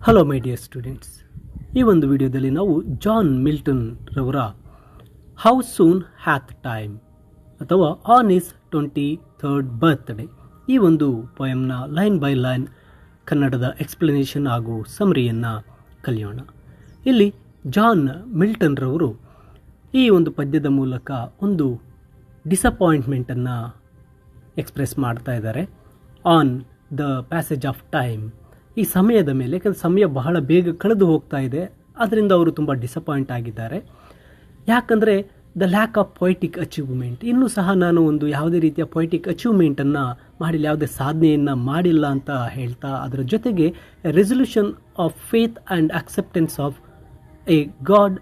Hello my dear students, ಈ ಒಂದು ವಿಡಿಯೋದಲ್ಲಿ ನಾವು ಜಾನ್ ಮಿಲ್ಟನ್ ರವರ ಹೌ ಸೂನ್ ಹ್ಯಾತ್ ಟೈಮ್ ಅಥವಾ ಆನ್ ಈಸ್ 23rd ಬರ್ತ್ಡೇ ಈ ಒಂದು ಪೊಯಮ್ನ ಲೈನ್ ಬೈ ಲೈನ್ ಕನ್ನಡದ ಎಕ್ಸ್ಪ್ಲನೇಷನ್ ಹಾಗೂ ಸಮರಿಯನ್ನು ಕಲಿಯೋಣ. ಇಲ್ಲಿ ಜಾನ್ ಮಿಲ್ಟನ್ ರವರು ಈ ಒಂದು ಪದ್ಯದ ಮೂಲಕ ಒಂದು ಡಿಸಪಾಯಿಂಟ್ಮೆಂಟನ್ನು ಎಕ್ಸ್ಪ್ರೆಸ್ ಮಾಡ್ತಾ ಇದ್ದಾರೆ on the passage of time, ಈ ಸಮಯದ ಮೇಲೆ. ಯಾಕಂದರೆ ಸಮಯ ಬಹಳ ಬೇಗ ಕಳೆದು ಹೋಗ್ತಾ ಇದೆ, ಅದರಿಂದ ಅವರು ತುಂಬ ಡಿಸಪಾಯಿಂಟ್ ಆಗಿದ್ದಾರೆ. ಯಾಕಂದರೆ the lack of poetic achievement, ಇನ್ನೂ ಸಹ ನಾನು ಒಂದು ಯಾವುದೇ ರೀತಿಯ ಪೊಯಿಟಿಕ್ ಅಚೀವ್ಮೆಂಟನ್ನು ಮಾಡಿಲ್ಲ, ಯಾವುದೇ ಸಾಧನೆಯನ್ನು ಮಾಡಿಲ್ಲ ಅಂತ ಹೇಳ್ತಾ, ಅದರ ಜೊತೆಗೆ resolution of faith and acceptance of A god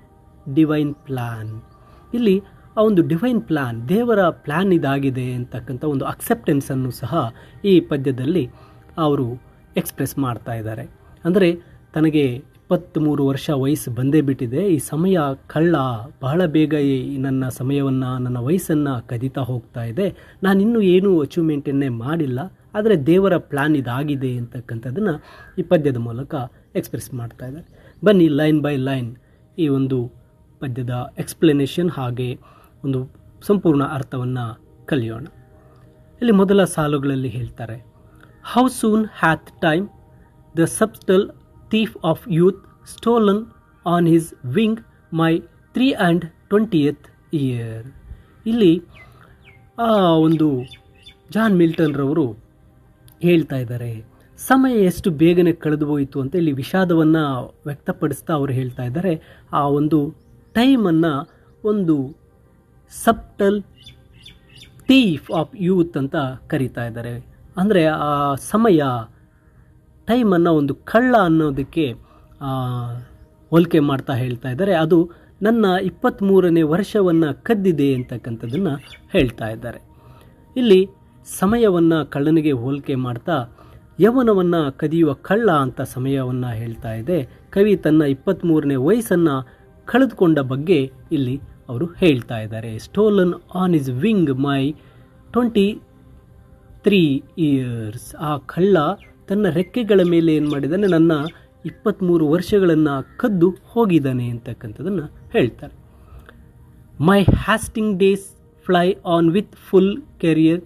divine plan. ಇಲ್ಲಿ ಆ ಒಂದು ಡಿವೈನ್ ಪ್ಲ್ಯಾನ್, ದೇವರ ಪ್ಲ್ಯಾನ್ ಇದಾಗಿದೆ ಅಂತಕ್ಕಂಥ ಒಂದು ಅಕ್ಸೆಪ್ಟೆನ್ಸನ್ನು ಸಹ ಈ ಪದ್ಯದಲ್ಲಿ ಅವರು ಎಕ್ಸ್ಪ್ರೆಸ್ ಮಾಡ್ತಾ ಇದ್ದಾರೆ. ಅಂದರೆ ತನಗೆ 23 ವರ್ಷ ವಯಸ್ಸು ಬಂದೇ ಬಿಟ್ಟಿದೆ, ಈ ಸಮಯ ಕಳ್ಳ ಬಹಳ ಬೇಗ ನನ್ನ ಸಮಯವನ್ನು, ನನ್ನ ವಯಸ್ಸನ್ನು ಕದೀತಾ ಹೋಗ್ತಾ ಇದೆ, ನಾನಿನ್ನೂ ಏನೂ ಅಚೀವ್ಮೆಂಟನ್ನೇ ಮಾಡಿಲ್ಲ, ಆದರೆ ದೇವರ ಪ್ಲ್ಯಾನ್ ಇದಾಗಿದೆ ಅಂತಕ್ಕಂಥದ್ದನ್ನು ಈ ಪದ್ಯದ ಮೂಲಕ ಎಕ್ಸ್ಪ್ರೆಸ್ ಮಾಡ್ತಾ ಇದ್ದಾರೆ. ಬನ್ನಿ ಲೈನ್ ಬೈ ಲೈನ್ ಈ ಒಂದು ಪದ್ಯದ ಎಕ್ಸ್ಪ್ಲನೇಷನ್ ಹಾಗೆ ಒಂದು ಸಂಪೂರ್ಣ ಅರ್ಥವನ್ನು ಕಲಿಯೋಣ. ಇಲ್ಲಿ ಮೊದಲ ಸಾಲುಗಳಲ್ಲಿ ಹೇಳ್ತಾರೆ, how soon hath time the subtle thief of youth stolen on his wing my 23rd year. ಇಲ್ಲಿ ಆ ಒಂದು ಜಾನ್ ಮಿಲ್ಟನ್ ರವರು ಹೇಳ್ತಾ ಇದ್ದಾರೆ, ಸಮಯ ಎಷ್ಟು ಬೇಗನೆ ಕಳೆದು ಹೋಯಿತು ಅಂತ ಇಲ್ಲಿ ವಿಷಾದವನ್ನು ವ್ಯಕ್ತಪಡಿಸ್ತಾ ಅವರು ಹೇಳ್ತಾ ಇದ್ದಾರೆ. ಆ ಒಂದು ಟೈಮನ್ನು ಒಂದು ಸಬ್ಟಲ್ ಥೀಫ್ ಆಫ್ ಯೂತ್ ಅಂತ ಕರೀತಾ ಇದ್ದಾರೆ. ಅಂದರೆ ಆ ಸಮಯ ಟೈಮನ್ನು ಒಂದು ಕಳ್ಳ ಅನ್ನೋದಕ್ಕೆ ಹೋಲಿಕೆ ಮಾಡ್ತಾ ಹೇಳ್ತಾ ಇದ್ದಾರೆ. ಅದು ನನ್ನ 23ನೇ ವರ್ಷವನ್ನು ಕದ್ದಿದೆ ಅಂತಕ್ಕಂಥದ್ದನ್ನು ಹೇಳ್ತಾ ಇದ್ದಾರೆ. ಇಲ್ಲಿ ಸಮಯವನ್ನು ಕಳ್ಳನಿಗೆ ಹೋಲಿಕೆ ಮಾಡ್ತಾ ಯೌವನವನ್ನು ಕದಿಯುವ ಕಳ್ಳ ಅಂತ ಸಮಯವನ್ನು ಹೇಳ್ತಾ ಇದೆ. ಕವಿ ತನ್ನ 23ನೇ ವಯಸ್ಸನ್ನು ಕಳೆದುಕೊಂಡ ಬಗ್ಗೆ ಇಲ್ಲಿ ಅವರು ಹೇಳ್ತಾ ಇದ್ದಾರೆ. Stolen on is wing my 23 years. ಆ ಕಳ್ಳ ತನ್ನ ರೆಕ್ಕೆಗಳ ಮೇಲೆ ಏನು ಮಾಡಿದ್ದಾನೆ, ನನ್ನ 23 ವರ್ಷಗಳನ್ನು ಕದ್ದು ಹೋಗಿದ್ದಾನೆ ಅಂತಕ್ಕಂಥದ್ದನ್ನು ಹೇಳ್ತಾರೆ. My hasting days fly on with full career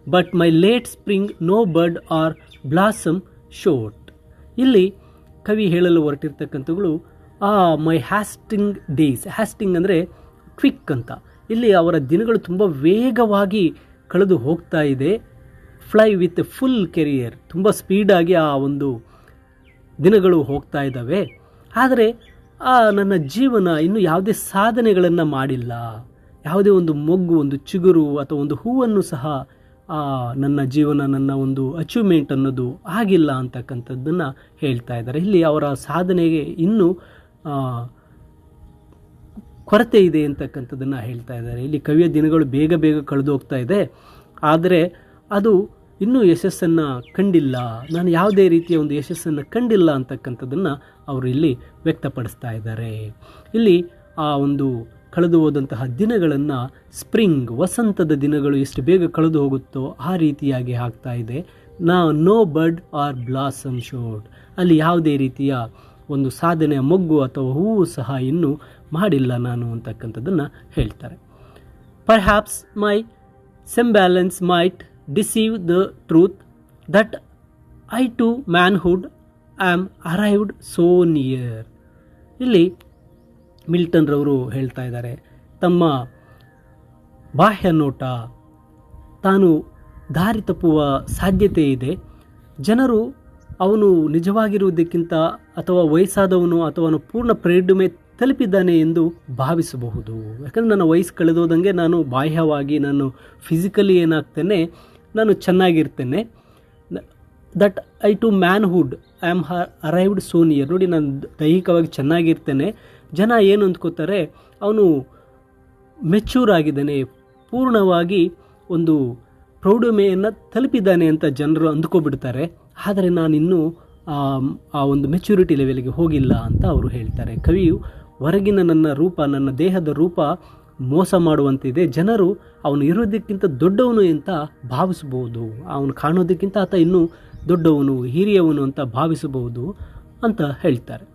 but my late spring no bird or blossom showeth. ಇಲ್ಲಿ ಕವಿ ಹೇಳಲು ಹೊರಟಿರ್ತಕ್ಕಂಥಗಳು ಮೈ ಹ್ಯಾಸ್ಟಿಂಗ್ ಡೇಸ್, ಹ್ಯಾಸ್ಟಿಂಗ್ ಅಂದರೆ ಕ್ವಿಕ್ ಅಂತ. ಇಲ್ಲಿ ಅವರ ದಿನಗಳು ತುಂಬ ವೇಗವಾಗಿ ಕಳೆದು ಹೋಗ್ತಾ ಇದೆ. ಫ್ಲೈ ವಿತ್ ಫುಲ್ ಕೆರಿಯರ್, ತುಂಬ ಸ್ಪೀಡಾಗಿ ಆ ಒಂದು ದಿನಗಳು ಹೋಗ್ತಾ ಇದ್ದಾವೆ. ಆದರೆ ನನ್ನ ಜೀವನ ಇನ್ನೂ ಯಾವುದೇ ಸಾಧನೆಗಳನ್ನು ಮಾಡಿಲ್ಲ, ಯಾವುದೇ ಒಂದು ಮೊಗ್ಗು, ಒಂದು ಚಿಗುರು ಅಥವಾ ಒಂದು ಹೂವನ್ನು ಸಹ ನನ್ನ ಜೀವನ, ನನ್ನ ಒಂದು ಅಚೀವ್ಮೆಂಟ್ ಅನ್ನೋದು ಆಗಿಲ್ಲ ಅಂತಕ್ಕಂಥದ್ದನ್ನು ಹೇಳ್ತಾ ಇದ್ದಾರೆ. ಇಲ್ಲಿ ಅವರ ಸಾಧನೆಗೆ ಇನ್ನೂ ಕೊರತೆ ಇದೆ ಅಂತಕ್ಕಂಥದ್ದನ್ನು ಹೇಳ್ತಾ ಇದ್ದಾರೆ. ಇಲ್ಲಿ ಕವಿಯ ದಿನಗಳು ಬೇಗ ಬೇಗ ಕಳೆದು ಹೋಗ್ತಾ ಇದೆ, ಆದರೆ ಅದು ಇನ್ನೂ ಯಶಸ್ಸನ್ನು ಕಂಡಿಲ್ಲ, ನಾನು ಯಾವುದೇ ರೀತಿಯ ಒಂದು ಯಶಸ್ಸನ್ನು ಕಂಡಿಲ್ಲ ಅಂತಕ್ಕಂಥದ್ದನ್ನು ಅವರು ಇಲ್ಲಿ ವ್ಯಕ್ತಪಡಿಸ್ತಾ ಇದ್ದಾರೆ. ಇಲ್ಲಿ ಆ ಒಂದು ಕಳೆದು ಹೋದಂತಹ ದಿನಗಳನ್ನು ಸ್ಪ್ರಿಂಗ್, ವಸಂತದ ದಿನಗಳು ಎಷ್ಟು ಬೇಗ ಕಳೆದು ಹೋಗುತ್ತೋ ಆ ರೀತಿಯಾಗಿ ಆಗ್ತಾ ಇದೆ. No bird or blossom showed, ಅಲ್ಲಿ ಯಾವುದೇ ರೀತಿಯ ಒಂದು ಸಾಧನೆಯ ಮೊಗ್ಗು ಅಥವಾ ಹೂವು ಸಹ ಇನ್ನೂ ಮಾಡಿಲ್ಲ ನಾನು ಅಂತಕ್ಕಂಥದ್ದನ್ನು ಹೇಳ್ತಾರೆ. Perhaps my semblance might deceive the truth that I to manhood am arrived so near. ಇಲ್ಲಿ ಮಿಲ್ಟನ್ ರವರು ಹೇಳ್ತಾ ಇದ್ದಾರೆ, ತಮ್ಮ ಬಾಹ್ಯ ನೋಟ ತಾನು ದಾರಿ ತಪ್ಪುವ ಸಾಧ್ಯತೆ ಇದೆ. ಜನರು ಅವನು ನಿಜವಾಗಿರುವುದಕ್ಕಿಂತ ಅಥವಾ ವಯಸ್ಸಾದವನು ಅಥವಾ ಅವನು ಪೂರ್ಣ ಪ್ರೇರಣೆ ತಲುಪಿದ್ದಾನೆ ಎಂದು ಭಾವಿಸಬಹುದು. ಯಾಕಂದರೆ ನನ್ನ ವಯಸ್ಸು ಕಳೆದೋದಂಗೆ ನಾನು ಬಾಹ್ಯವಾಗಿ, ನಾನು ಫಿಸಿಕಲಿ ಏನಾಗ್ತೇನೆ, ನಾನು ಚೆನ್ನಾಗಿರ್ತೇನೆ. That I to manhood I am arrived so near. ನೋಡಿ, ನಾನು ದೈಹಿಕವಾಗಿ ಚೆನ್ನಾಗಿರ್ತೇನೆ, ಜನ ಏನು ಅಂದ್ಕೋತಾರೆ, ಅವನು ಮೆಚ್ಯೂರ್ ಆಗಿದ್ದಾನೆ, ಪೂರ್ಣವಾಗಿ ಒಂದು ಪ್ರೌಢಮೆಯನ್ನು ತಲುಪಿದ್ದಾನೆ ಅಂತ ಜನರು ಅಂದ್ಕೊಬಿಡ್ತಾರೆ. ಆದರೆ ನಾನಿನ್ನೂ ಆ ಒಂದು ಮೆಚ್ಯೂರಿಟಿ ಲೆವೆಲ್ಗೆ ಹೋಗಿಲ್ಲ ಅಂತ ಅವರು ಹೇಳ್ತಾರೆ. ಕವಿಯು ಹೊರಗಿನ ನನ್ನ ರೂಪ, ನನ್ನ ದೇಹದ ರೂಪ ಮೋಸ ಮಾಡುವಂತಿದೆ. ಜನರು ಅವನು ಇರೋದಕ್ಕಿಂತ ದೊಡ್ಡವನು ಅಂತ ಭಾವಿಸಬಹುದು, ಅವನು ಕಾಣೋದಕ್ಕಿಂತ ಆತ ಇನ್ನೂ ದೊಡ್ಡವನು, ಹಿರಿಯವನು ಅಂತ ಭಾವಿಸಬಹುದು. ಅಂತ ಹೇಳ್ತಾರೆ.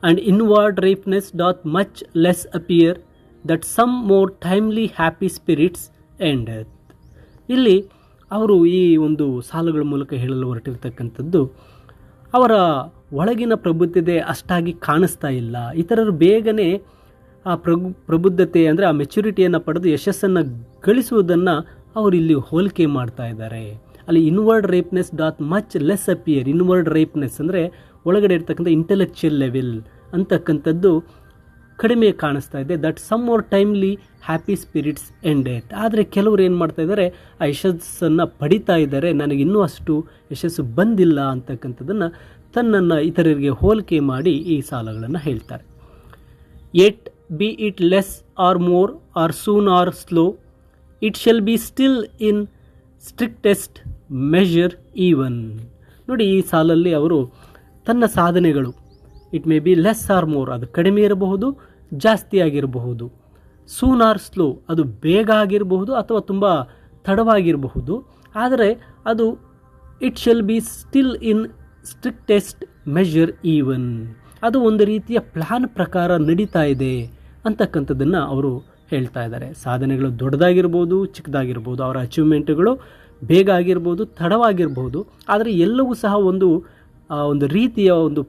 And inward ripeness doth much less appear that some more timely happy spirits endueth. ಇಲ್ಲಿ ಅವರು ಈ ಒಂದು ಸಾಲುಗಳ ಮೂಲಕ ಹೇಳಲು ಹೊರಟಿರ್ತಕ್ಕಂಥದ್ದು, ಅವರ ಒಳಗಿನ ಪ್ರಬುದ್ಧತೆ ಅಷ್ಟಾಗಿ ಕಾಣಿಸ್ತಾ ಇಲ್ಲ. ಇತರರು ಬೇಗನೆ ಆ ಪ್ರಬುದ್ಧತೆ ಅಂದರೆ ಆ ಮೆಚುರಿಟಿಯನ್ನು ಪಡೆದು ಯಶಸ್ಸನ್ನು ಗಳಿಸುವುದನ್ನು ಅವರು ಇಲ್ಲಿ ಹೋಲಿಕೆ ಮಾಡ್ತಾ ಇದ್ದಾರೆ. ಅಲ್ಲಿ inward ripeness doth much less appear. Inward ripeness ಅಂದರೆ ಒಳಗಡೆ ಇರ್ತಕ್ಕಂಥ ಇಂಟೆಲೆಕ್ಚುಯಲ್ ಲೆವೆಲ್ ಅಂತಕ್ಕಂಥದ್ದು ಕಡಿಮೆ ಕಾಣಿಸ್ತಾ ಇದೆ. That some more timely happy spirits ended. ಆದರೆ ಕೆಲವರು ಏನು ಮಾಡ್ತಾ ಇದ್ದಾರೆ, ಆ ಯಶಸ್ಸನ್ನು ಪಡಿತಾ ಇದ್ದಾರೆ, ನನಗೆ ಇನ್ನೂ ಅಷ್ಟು ಯಶಸ್ಸು ಬಂದಿಲ್ಲ ಅಂತಕ್ಕಂಥದ್ದನ್ನು ತನ್ನನ್ನು ಇತರರಿಗೆ ಹೋಲಿಕೆ ಮಾಡಿ ಈ ಸಾಲಗಳನ್ನು ಹೇಳ್ತಾರೆ. Yet be it less or more or soon or slow, it shall be still in strictest measure even. ನೋಡಿ, ಈ ಸಾಲಲ್ಲಿ ಅವರು ತನ್ನ ಸಾಧನೆಗಳು it may be less or more, ಅದು ಕಡಿಮೆ ಇರಬಹುದು, ಜಾಸ್ತಿ ಆಗಿರಬಹುದು. ಸೂನ್ ಆರ್ ಸ್ಲೋ, ಅದು ಬೇಗ ಆಗಿರಬಹುದು ಅಥವಾ ತುಂಬ ತಡವಾಗಿರಬಹುದು. ಆದರೆ ಅದು it shall be still in strictest measure even, ಅದು ಒಂದು ರೀತಿಯ ಪ್ಲಾನ್ ಪ್ರಕಾರ ನಡೀತಾ ಇದೆ ಅಂತಕ್ಕಂಥದ್ದನ್ನು ಅವರು ಹೇಳ್ತಾ ಇದ್ದಾರೆ. ಸಾಧನೆಗಳು ದೊಡ್ಡದಾಗಿರ್ಬೋದು, ಚಿಕ್ಕದಾಗಿರ್ಬೋದು, ಅವರ ಅಚೀವ್ಮೆಂಟ್ಗಳು ಬೇಗ ಆಗಿರ್ಬೋದು, ತಡವಾಗಿರ್ಬೋದು, ಆದರೆ ಎಲ್ಲವೂ ಸಹ ಒಂದು ರೀತಿಯ ಒಂದು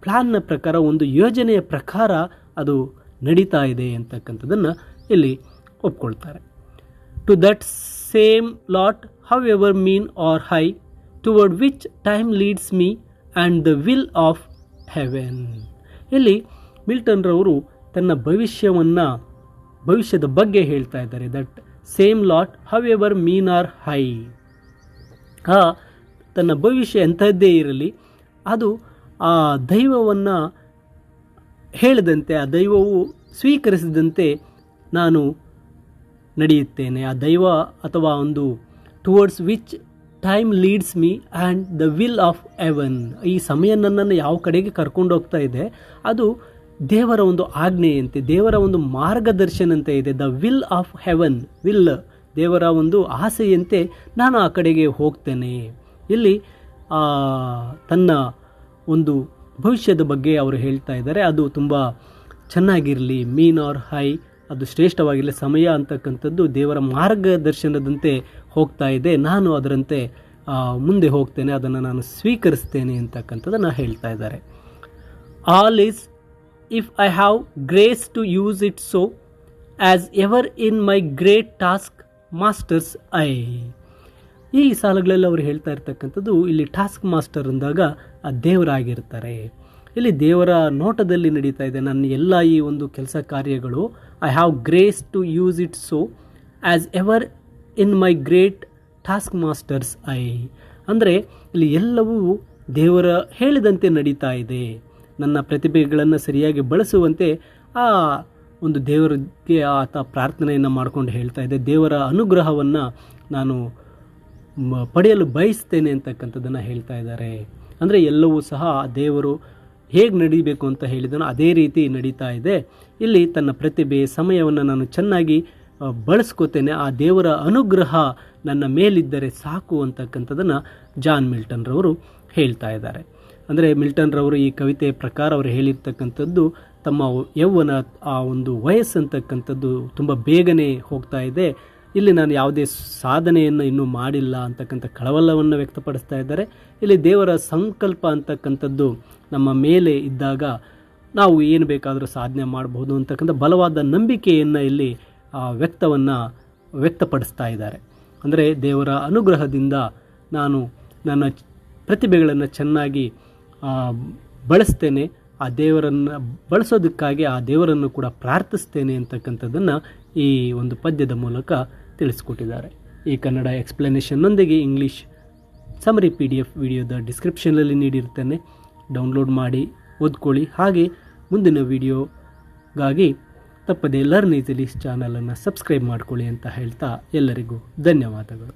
ಪ್ಲಾನ್ನ ಪ್ರಕಾರ, ಒಂದು ಯೋಜನೆಯ ಪ್ರಕಾರ ಅದು ನಡೀತಾ ಇದೆ ಅಂತಕ್ಕಂಥದ್ದನ್ನು ಇಲ್ಲಿ ಒಪ್ಕೊಳ್ತಾರೆ. To that same lot however mean or high toward which time leads me and the will of heaven. ಇಲ್ಲಿ ಮಿಲ್ಟನ್ರವರು ತನ್ನ ಭವಿಷ್ಯದ ಬಗ್ಗೆ ಹೇಳ್ತಾ ಇದ್ದಾರೆ. That same lot however mean or high. ತನ್ನ ಭವಿಷ್ಯ ಎಂಥದ್ದೇ ಇರಲಿ, ಅದು ಆ ದೈವವನ್ನು ಹೇಳಿದಂತೆ, ಆ ದೈವವು ಸ್ವೀಕರಿಸಿದಂತೆ ನಾನು ನಡೆಯುತ್ತೇನೆ. ಆ ದೈವ ಅಥವಾ ಒಂದು towards which time leads me and the will of haven. ಈ ಸಮಯ ನನ್ನನ್ನು ಯಾವ ಕಡೆಗೆ ಕರ್ಕೊಂಡು ಹೋಗ್ತಾ ಇದೆ, ಅದು ದೇವರ ಒಂದು ಆಜ್ಞೆಯಂತೆ, ದೇವರ ಒಂದು ಮಾರ್ಗದರ್ಶನಂತೆ ಇದೆ. The will of haven, will ದೇವರ ಒಂದು ಆಸೆಯಂತೆ ನಾನು ಆ ಕಡೆಗೆ ಹೋಗ್ತೇನೆ. ಇಲ್ಲಿ ತನ್ನ ಒಂದು ಭವಿಷ್ಯದ ಬಗ್ಗೆ ಅವರು ಹೇಳ್ತಾ ಇದ್ದಾರೆ. ಅದು ತುಂಬ ಚೆನ್ನಾಗಿರಲಿ, ಮೀನ್ ಆರ್ ಹೈ, ಅದು ಶ್ರೇಷ್ಠವಾಗಿರಲಿ. ಸಮಯ ಅಂತಕ್ಕಂಥದ್ದು ದೇವರ ಮಾರ್ಗದರ್ಶನದಂತೆ ಹೋಗ್ತಾ ಇದೆ, ನಾನು ಅದರಂತೆ ಮುಂದೆ ಹೋಗ್ತೇನೆ, ಅದನ್ನು ನಾನು ಸ್ವೀಕರಿಸ್ತೇನೆ ಅಂತಕ್ಕಂಥದ್ದನ್ನು ಹೇಳ್ತಾ ಇದ್ದಾರೆ. All is if I have grace to use it so as ever in my great taskmaster's eye. ಈ ಸಾಲುಗಳಲ್ಲಿ ಅವರು ಹೇಳ್ತಾ ಇರ್ತಕ್ಕಂಥದ್ದು, ಇಲ್ಲಿ ಟಾಸ್ಕ್ ಮಾಸ್ಟರ್ ಅಂದಾಗ ಆ ದೇವರಾಗಿರ್ತಾರೆ. ಇಲ್ಲಿ ದೇವರ ನೋಟದಲ್ಲಿ ನಡೀತಾ ಇದೆ ನನ್ನ ಎಲ್ಲ ಈ ಒಂದು ಕೆಲಸ ಕಾರ್ಯಗಳು. I have grace to use it so as ever in my great taskmaster's eye. ಅಂದರೆ ಇಲ್ಲಿ ಎಲ್ಲವೂ ದೇವರ ಹೇಳಿದಂತೆ ನಡೀತಾ ಇದೆ. ನನ್ನ ಪ್ರತಿಭೆಗಳನ್ನು ಸರಿಯಾಗಿ ಬಳಸುವಂತೆ ಆ ಒಂದು ದೇವರಿಗೆ ಆತ ಪ್ರಾರ್ಥನೆಯನ್ನು ಮಾಡ್ಕೊಂಡು ಹೇಳ್ತಾ ಇದೆ. ದೇವರ ಅನುಗ್ರಹವನ್ನು ನಾನು ಪಡೆಯಲು ಬಯಸ್ತೇನೆ ಅಂತಕ್ಕಂಥದ್ದನ್ನು ಹೇಳ್ತಾ ಇದ್ದಾರೆ. ಅಂದರೆ ಎಲ್ಲವೂ ಸಹ ದೇವರು ಹೇಗೆ ನಡೀಬೇಕು ಅಂತ ಹೇಳಿದನೋ ಅದೇ ರೀತಿ ನಡೀತಾ ಇದೆ. ಇಲ್ಲಿ ತನ್ನ ಪ್ರತಿಭೆ, ಸಮಯವನ್ನು ನಾನು ಚೆನ್ನಾಗಿ ಬಳಸ್ಕೋತೇನೆ, ಆ ದೇವರ ಅನುಗ್ರಹ ನನ್ನ ಮೇಲಿದ್ದರೆ ಸಾಕು ಅಂತಕ್ಕಂಥದ್ದನ್ನು ಜಾನ್ ಮಿಲ್ಟನ್ರವರು ಹೇಳ್ತಾ ಇದ್ದಾರೆ. ಅಂದರೆ ಮಿಲ್ಟನ್ರವರು ಈ ಕವಿತೆಯ ಪ್ರಕಾರ ಅವರು ಹೇಳಿರ್ತಕ್ಕಂಥದ್ದು, ತಮ್ಮ ಯೌವನ, ಆ ಒಂದು ವಯಸ್ಸಂತಕ್ಕಂಥದ್ದು ತುಂಬ ಬೇಗನೆ ಹೋಗ್ತಾ ಇದೆ, ಇಲ್ಲಿ ನಾನು ಯಾವುದೇ ಸಾಧನೆಯನ್ನು ಇನ್ನೂ ಮಾಡಿಲ್ಲ ಅಂತಕ್ಕಂಥ ಕಳವಳವನ್ನು ವ್ಯಕ್ತಪಡಿಸ್ತಾ ಇದ್ದಾರೆ. ಇಲ್ಲಿ ದೇವರ ಸಂಕಲ್ಪ ಅಂತಕ್ಕಂಥದ್ದು ನಮ್ಮ ಮೇಲೆ ಇದ್ದಾಗ ನಾವು ಏನು ಬೇಕಾದರೂ ಸಾಧನೆ ಮಾಡಬಹುದು ಅಂತಕ್ಕಂಥ ಬಲವಾದ ನಂಬಿಕೆಯನ್ನು ಇಲ್ಲಿ ವ್ಯಕ್ತಪಡಿಸ್ತಾ ಇದ್ದಾರೆ. ಅಂದರೆ ದೇವರ ಅನುಗ್ರಹದಿಂದ ನಾನು ನನ್ನ ಪ್ರತಿಭೆಗಳನ್ನು ಚೆನ್ನಾಗಿ ಬಳಸ್ತೇನೆ, ಆ ದೇವರನ್ನು ಬಳಸೋದಕ್ಕಾಗಿ ಆ ದೇವರನ್ನು ಕೂಡ ಪ್ರಾರ್ಥಿಸ್ತೇನೆ ಅಂತಕ್ಕಂಥದ್ದನ್ನು ಈ ಒಂದು ಪದ್ಯದ ಮೂಲಕ ತಿಳಿಸ್ಕೊಟ್ಟಿದ್ದಾರೆ. ಈ ಕನ್ನಡ ಎಕ್ಸ್ಪ್ಲನೇಷನ್ನೊಂದಿಗೆ ಇಂಗ್ಲೀಷ್ ಸಮರಿ PDF ವಿಡಿಯೋದ ಡಿಸ್ಕ್ರಿಪ್ಷನಲ್ಲಿ ನೀಡಿರ್ತೇನೆ, ಡೌನ್ಲೋಡ್ ಮಾಡಿ ಓದ್ಕೊಳ್ಳಿ. ಹಾಗೆ ಮುಂದಿನ ವಿಡಿಯೋಗಾಗಿ ತಪ್ಪದೇ ಲರ್ನ್ ಈಸಿಲಿ ಚಾನಲನ್ನು ಸಬ್ಸ್ಕ್ರೈಬ್ ಮಾಡ್ಕೊಳ್ಳಿ ಅಂತ ಹೇಳ್ತಾ ಎಲ್ಲರಿಗೂ ಧನ್ಯವಾದಗಳು.